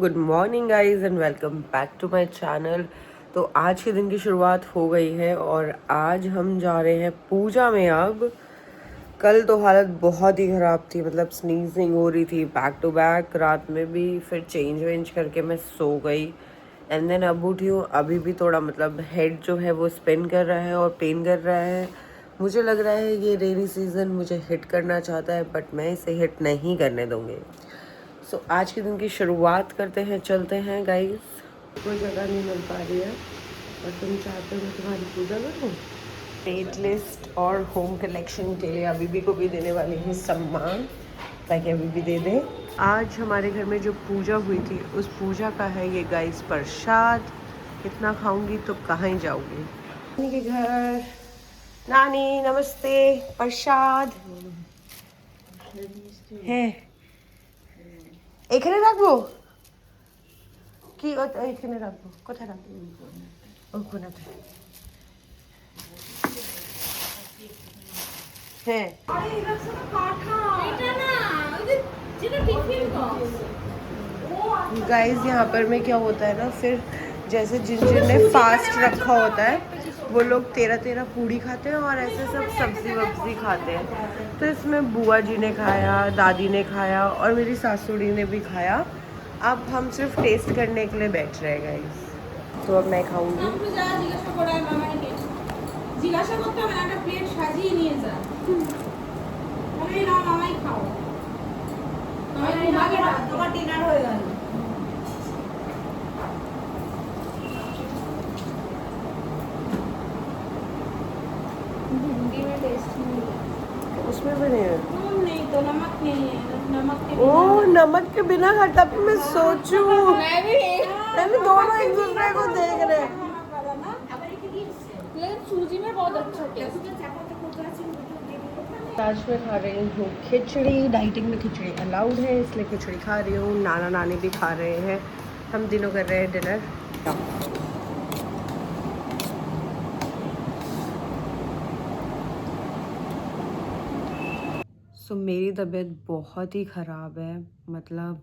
Good morning guys and welcome back to my channel. तो आज के दिन की शुरुआत हो गई है और आज हम जा रहे हैं पूजा में। अब कल तो हालत बहुत ही ख़राब थी, मतलब स्नीजिंग हो रही थी बैक टू बैक, रात में भी। फिर चेंज वेंज करके मैं सो गई एंड देन अब उठी हूँ। अभी भी थोड़ा मतलब हेड जो है वो स्पिन कर रहा है और पेन कर रहा है। मुझे लग रहा है ये रेनी सीज़न मुझे हिट करना चाहता है, बट मैं इसे हिट नहीं करने दूँगी। सो आज के दिन की शुरुआत करते हैं, चलते हैं गाइस। कोई जगह नहीं मिल पा रही है और तुम चाहते हो मैं तुम्हारी पूजा करूँ। पेड लिस्ट और होम कलेक्शन के लिए अभी को भी देने वाली हूँ सम्मान, ताकि अभी भी दे दे। आज हमारे घर में जो पूजा हुई थी उस पूजा का है ये गाइस प्रसाद। इतना खाऊंगी तो कहाँ ही जाऊंगी। नानी के घर। नानी नमस्ते। प्रसाद है, এখানে রাখবো কি এখানে রাখবো, কোথায় রাখবো? ও কোনাতে। হ্যাঁ गाइस, यहाँ पर में क्या होता है ना, फिर जैसे जिनने फास्ट रखा होता है वो लोग 13 पूड़ी खाते हैं और ऐसे सब सब्जी वब्जी खाते हैं। तो इसमें बुआ जी ने खाया, दादी ने खाया और मेरी सासुड़ी ने भी खाया। अब हम सिर्फ टेस्ट करने के लिए बैठ रहे हैं गाइस। तो अब मैं खाऊंगी। জিজ্ঞাসা করতে হবে না, একটা প্লেট সাজিয়ে নিয়ে যা। আমি না মামাই খাও, আমি ঘুমাবে না, তোমার ডিনার হয়ে গেল। हिंदी में टेस्ट नहीं है, उसमें भी नहीं है, नून नहीं तो नमक नहीं है, नमक के बिना। ओ नमक के बिना खाता। फिर मैं सोचूं, मैं भी दोनों एक दूसरे को देख रहे हैं। लेकिन सूजी में बहुत अच्छा टेस्ट है। आज मैं खा रही हूँ खिचड़ी। डाइटिंग में खिचड़ी अलाउड है, इसलिए खिचड़ी खा रही हूँ। नाना नानी भी खा रहे हैं, हम तीनों कर रहे हैं डिनर। सो मेरी तबीयत बहुत ही ख़राब है, मतलब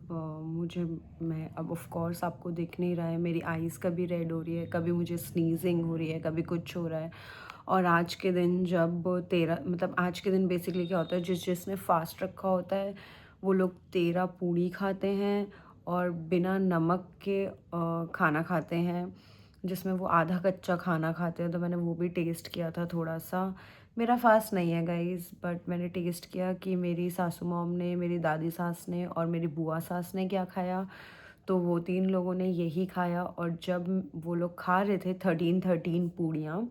मैं अब ऑफ कोर्स आपको दिख नहीं रहा है, मेरी आइज़ कभी रेड हो रही है, कभी मुझे स्नीजिंग हो रही है, कभी कुछ हो रहा है। और आज के दिन जब 13 मतलब आज के दिन बेसिकली क्या होता है, जिसने फास्ट रखा होता है वो लोग 13 पूड़ी खाते हैं और बिना नमक के खाना खाते हैं, जिसमें वो आधा कच्चा खाना खाते हैं। तो मैंने वो भी टेस्ट किया था थोड़ा सा। मेरा फास्ट नहीं है गाइस, बट मैंने टेस्ट किया कि मेरी सासू मॉम ने, मेरी दादी सास ने और मेरी बुआ सास ने क्या खाया। तो वो 3 लोगों ने यही खाया। और जब वो लोग खा रहे थे 13 पूड़ियाँ,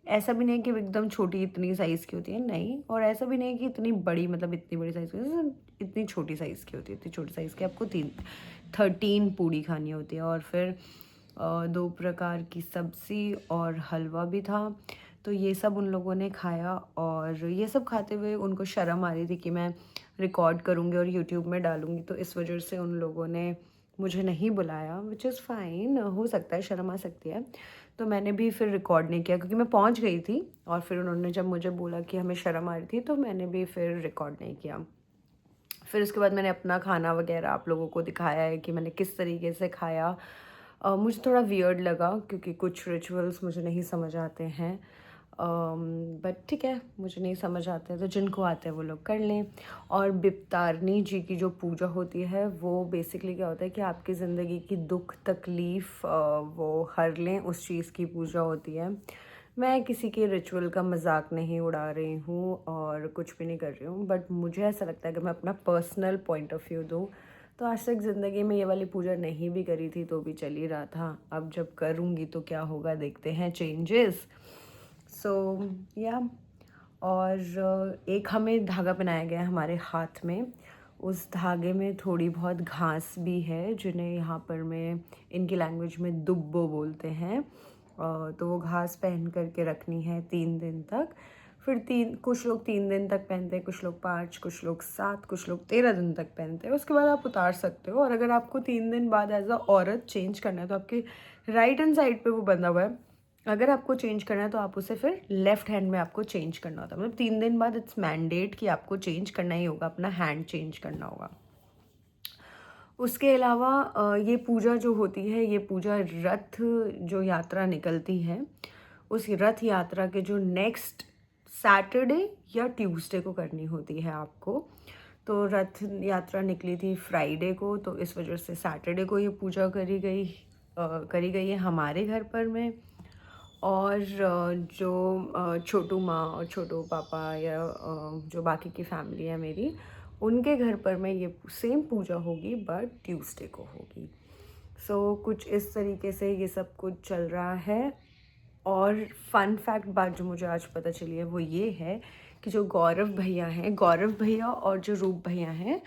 ऐसा भी नहीं कि एकदम छोटी इतनी साइज़ की होती है, नहीं, और ऐसा भी नहीं कि इतनी बड़ी, मतलब इतनी बड़ी साइज़ की, इतनी छोटी साइज़ की होती है। इतनी छोटी साइज़ की आपको 13 पूड़ी खानी होती है। और फिर 2 प्रकार की सब्ज़ी और हलवा भी था। तो ये सब उन लोगों ने खाया और ये सब खाते हुए उनको शर्म आ रही थी कि मैं रिकॉर्ड करूँगी और यूट्यूब में डालूँगी, तो इस वजह से उन लोगों ने मुझे नहीं बुलाया, विच इज़ फ़ाइन, हो सकता है शर्म आ सकती है। तो मैंने भी फिर रिकॉर्ड नहीं किया क्योंकि मैं पहुंच गई थी। और फिर उन्होंने जब मुझे बोला कि हमें शर्म आ रही थी तो मैंने भी फिर रिकॉर्ड नहीं किया। फिर उसके बाद मैंने अपना खाना वगैरह आप लोगों को दिखाया है कि मैंने किस तरीके से खाया। मुझे थोड़ा वियर्ड लगा क्योंकि कुछ रिचुअल्स मुझे नहीं समझ आते हैं, बट ठीक है, मुझे नहीं समझ आते हैं तो जिनको आते हैं वो लोग कर लें। और बिपतारनी जी की जो पूजा होती है वो बेसिकली क्या होता है कि आपकी ज़िंदगी की दुख तकलीफ़ वो हर लें, उस चीज़ की पूजा होती है। मैं किसी के रिचुअल का मजाक नहीं उड़ा रही हूँ और कुछ भी नहीं कर रही हूँ, बट मुझे ऐसा लगता है कि मैं अपना पर्सनल पॉइंट ऑफ व्यू दूँ तो आज तक ज़िंदगी में ये वाली पूजा नहीं भी करी थी तो भी चल ही रहा था। अब जब करूँगी तो क्या होगा, देखते हैं चेंजेस। सो या और एक हमें धागा पहनाया गया है हमारे हाथ में। उस धागे में थोड़ी बहुत घास भी है, जिन्हें यहाँ पर में इनकी लैंग्वेज में दुब्बो बोलते हैं। तो वो घास पहन करके रखनी है 3 दिन तक। फिर कुछ लोग 3 दिन तक पहनते हैं, कुछ लोग 5, कुछ लोग 7, कुछ लोग 13 दिन तक पहनते हैं। उसके बाद आप उतार सकते हो। और अगर आपको 3 दिन बाद एज अ औरत चेंज करना है तो आपके राइट हैंड साइड पे वो बंधा हुआ है। अगर आपको चेंज करना है तो आप उसे फिर लेफ़्ट हैंड में आपको चेंज करना होता है। मतलब 3 दिन बाद इट्स मैंडेट कि आपको चेंज करना ही होगा, अपना हैंड चेंज करना होगा। उसके अलावा ये पूजा जो होती है, ये पूजा रथ जो यात्रा निकलती है, उस रथ यात्रा के जो नेक्स्ट सैटरडे या ट्यूसडे को करनी होती है आपको। तो रथ यात्रा निकली थी फ्राइडे को, तो इस वजह से सैटरडे को ये पूजा करी गई है हमारे घर पर में। और जो छोटू माँ और छोटू पापा या जो बाकी की फैमिली है मेरी, उनके घर पर में ये सेम पूजा होगी बट ट्यूसडे को होगी। सो कुछ इस तरीके से ये सब कुछ चल रहा है। और फन फैक्ट बात जो मुझे आज पता चली है वो ये है कि जो गौरव भैया और जो रूप भैया हैं,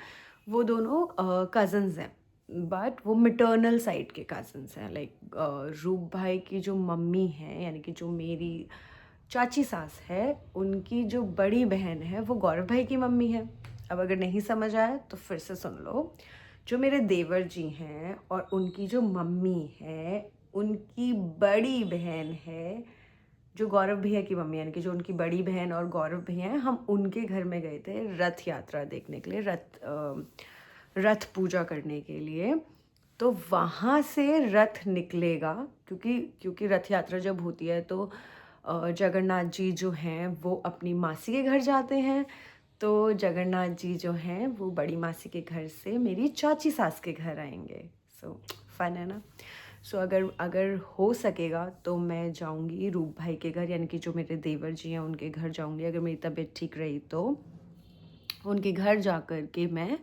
वो दोनों कज़न्स हैं, बट वो मिटर्नल साइड के कज़न्स हैं। लाइक रूप भाई की जो मम्मी है, यानी कि जो मेरी चाची सास है, उनकी जो बड़ी बहन है वो गौरव भाई की मम्मी है। अब अगर नहीं समझ आया तो फिर से सुन लो। जो मेरे देवर जी हैं और उनकी जो मम्मी है, उनकी बड़ी बहन है जो गौरव भैया की मम्मी, यानी कि जो उनकी बड़ी बहन और गौरव भैया हैं, हम उनके घर में गए थे रथ यात्रा देखने के लिए, रथ पूजा करने के लिए। तो वहाँ से रथ निकलेगा, क्योंकि रथ यात्रा जब होती है तो जगन्नाथ जी जो हैं वो अपनी मासी के घर जाते हैं। तो जगन्नाथ जी जो हैं वो बड़ी मासी के घर से मेरी चाची सास के घर आएंगे। सो फन है ना। सो अगर हो सकेगा तो मैं जाऊंगी रूप भाई के घर, यानी कि जो मेरे देवर जी हैं उनके घर जाऊंगी। अगर मेरी तबीयत ठीक रही तो उनके घर जा कर के मैं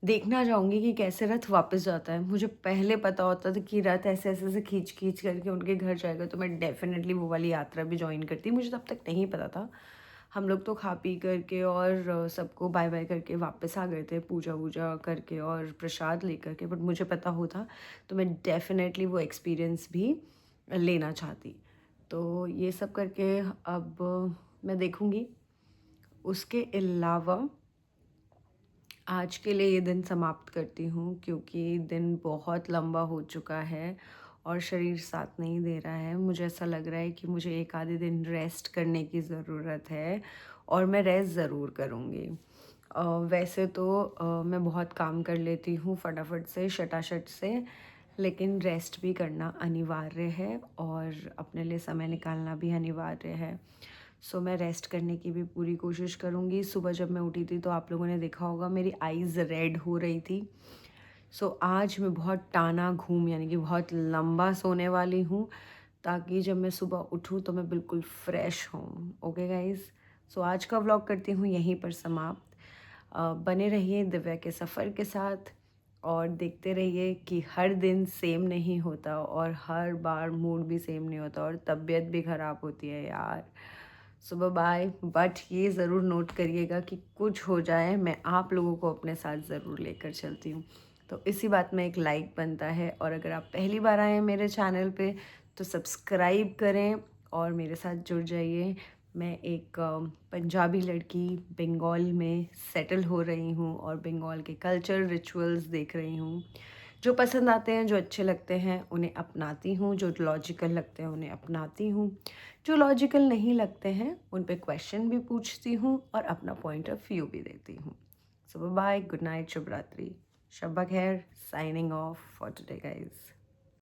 देखना चाहूँगी कि कैसे रथ वापस जाता है। मुझे पहले पता होता था कि रथ ऐसे ऐसे से खींच खींच करके उनके घर जाएगा, तो मैं डेफिनेटली वो वाली यात्रा भी ज्वाइन करती। मुझे तब तक नहीं पता था। हम लोग तो खा पी करके और सबको बाय बाय करके वापस आ गए थे, पूजा वूजा करके और प्रसाद लेकर के। बट मुझे पता होता तो मैं डेफिनेटली वो एक्सपीरियंस भी लेना चाहती। तो ये सब करके अब मैं देखूँगी। उसके अलावा आज के लिए ये दिन समाप्त करती हूँ, क्योंकि दिन बहुत लंबा हो चुका है और शरीर साथ नहीं दे रहा है। मुझे ऐसा लग रहा है कि मुझे एक आधे दिन रेस्ट करने की ज़रूरत है और मैं रेस्ट ज़रूर करूँगी। वैसे तो मैं बहुत काम कर लेती हूँ फटाफट से, शटाशट से, लेकिन रेस्ट भी करना अनिवार्य है और अपने लिए समय निकालना भी अनिवार्य है। सो मैं रेस्ट करने की भी पूरी कोशिश करूँगी। सुबह जब मैं उठी थी तो आप लोगों ने देखा होगा मेरी आईज़ रेड हो रही थी। सो आज मैं बहुत टाना घूम, यानी कि बहुत लंबा सोने वाली हूँ, ताकि जब मैं सुबह उठूँ तो मैं बिल्कुल फ्रेश हूँ। ओके गाइज़, सो आज का व्लॉग करती हूँ यहीं पर समाप्त। बने रहिए दिव्या के सफ़र के साथ और देखते रहिए कि हर दिन सेम नहीं होता और हर बार मूड भी सेम नहीं होता और तबीयत भी ख़राब होती है यार। सुबह बाय। बट ये ज़रूर नोट करिएगा कि कुछ हो जाए मैं आप लोगों को अपने साथ ज़रूर लेकर चलती हूँ। तो इसी बात में एक लाइक बनता है, और अगर आप पहली बार आए हैं मेरे चैनल पे तो सब्सक्राइब करें और मेरे साथ जुड़ जाइए। मैं एक पंजाबी लड़की बंगाल में सेटल हो रही हूँ और बंगाल के कल्चर रिचुअल्स देख रही हूँ। जो पसंद आते हैं, जो अच्छे लगते हैं उन्हें अपनाती हूँ, जो लॉजिकल लगते हैं उन्हें अपनाती हूँ, जो लॉजिकल नहीं लगते हैं उन पे क्वेश्चन भी पूछती हूँ और अपना पॉइंट ऑफ व्यू भी देती हूँ। सो बाय, गुड नाइट, शुभ रात्रि, शब्बा खैर, signing off for today guys.